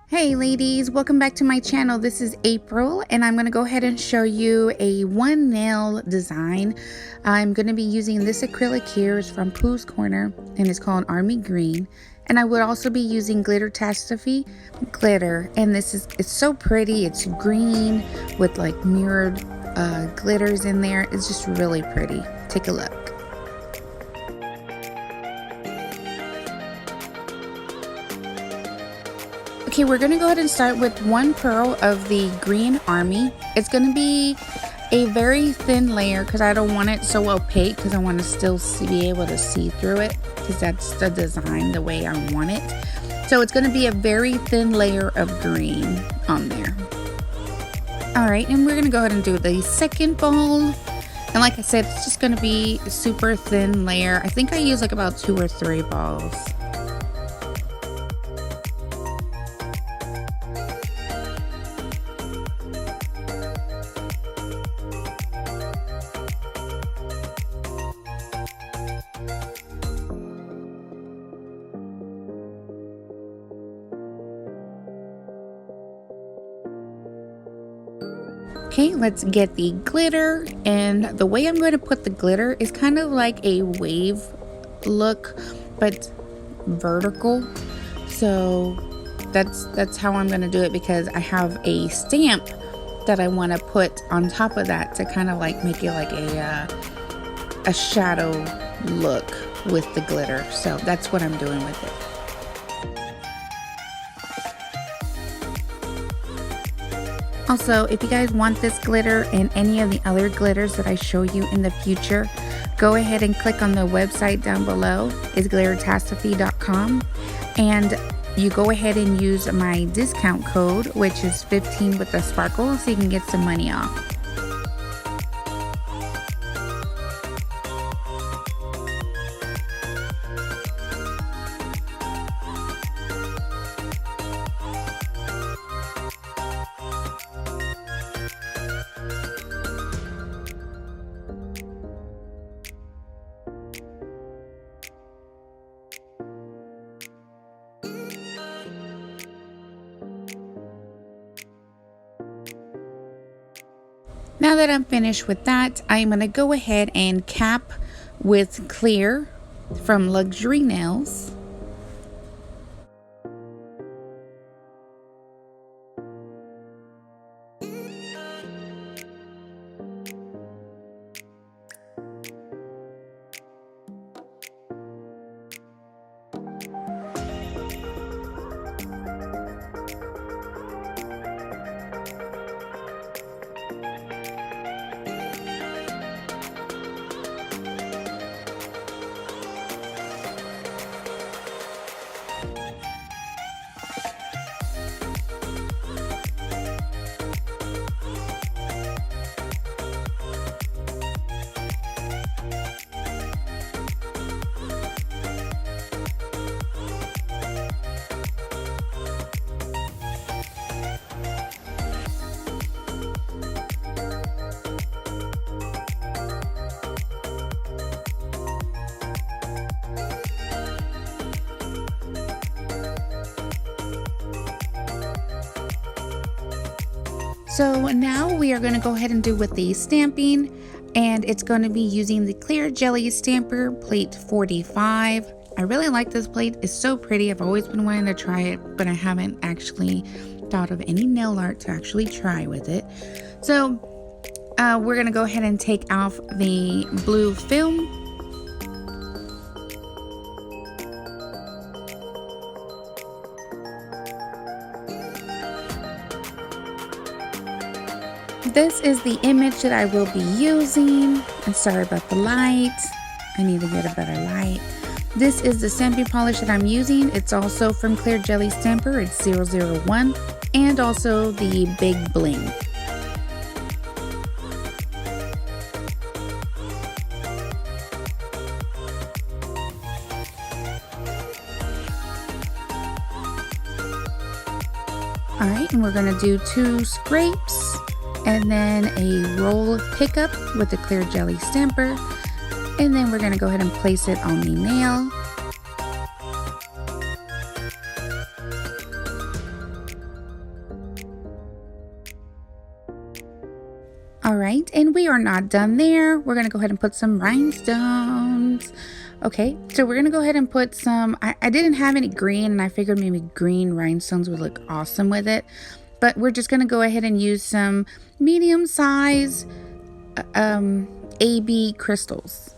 Hey ladies, welcome back to my channel. This is April and I'm going to go ahead and show you a one nail design. I'm going to be using this acrylic here. It's from Pooh's Corner and it's called Army Green. And I would also be using Glittertastrophe glitter, and it's so pretty. It's green with like mirrored glitters in there. It's just really pretty. Take a look. Okay, we're going to go ahead and start with one pearl of the green army. It's going to be a very thin layer because I don't want it so opaque, because I want to still be able to see through it, because that's the design the way I want it. So it's going to be a very thin layer of green on there. Alright, and we're going to go ahead and do the second ball. And like I said, it's just going to be a super thin layer. I think I use like about 2 or 3 balls. Okay, let's get the glitter, and the way I'm going to put the glitter is kind of like a wave look, but vertical. So that's how I'm going to do it, because I have a stamp that I want to put on top of that to kind of like make it like a shadow look with the glitter. So that's what I'm doing with it. Also, if you guys want this glitter and any of the other glitters that I show you in the future, go ahead and click on the website down below. It's glittertastrophe.com, and you go ahead and use my discount code, which is 15 with a sparkle, so you can get some money off. Now that I'm finished with that, I'm going to go ahead and cap with clear from Luxury Nails. So now we are going to go ahead and do with the stamping, and it's going to be using the clear jelly stamper plate 45. I really like this plate. It's so pretty. I've always been wanting to try it, but I haven't actually thought of any nail art to actually try with it. So we're going to go ahead and take off the blue film. This is the image that I will be using. I'm sorry about the light. I need to get a better light. This is the stamping polish that I'm using. It's also from Clear Jelly Stamper. It's 001, and also the Big Bling. All right, and we're gonna do 2 scrapes and then a roll pickup with the clear jelly stamper. And then we're gonna go ahead and place it on the nail. All right, and we are not done there. We're gonna go ahead and put some rhinestones. Okay, so we're gonna go ahead and put some, I didn't have any green and I figured maybe green rhinestones would look awesome with it. But we're just gonna go ahead and use some medium size AB crystals.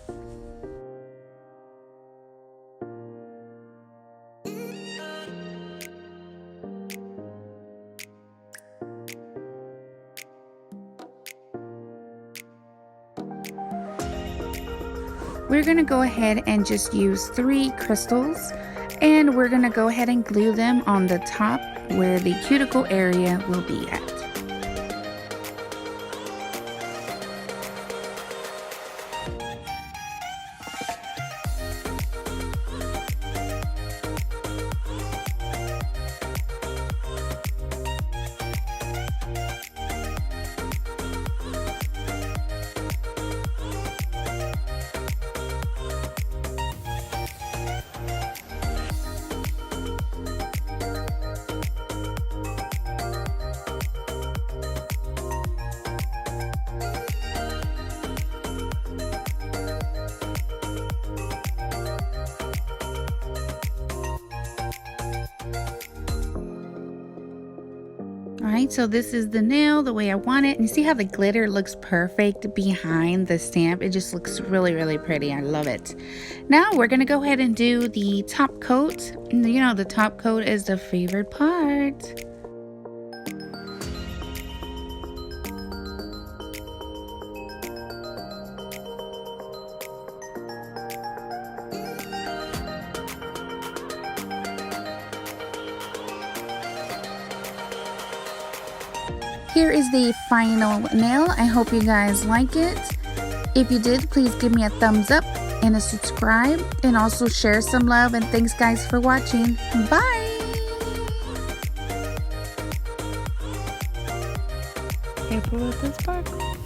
We're gonna go ahead and just use 3 crystals, and we're gonna go ahead and glue them on the top where the cuticle area will be at. Alright, so this is the nail the way I want it. And you see how the glitter looks perfect behind the stamp? It just looks really, really pretty. I love it. Now we're going to go ahead and do the top coat. You know, the top coat is the favorite part. Here is the final nail. I hope you guys like it. If you did, please give me a thumbs up and a subscribe, and also share some love. And thanks guys for watching. Bye. Careful with the sparkle.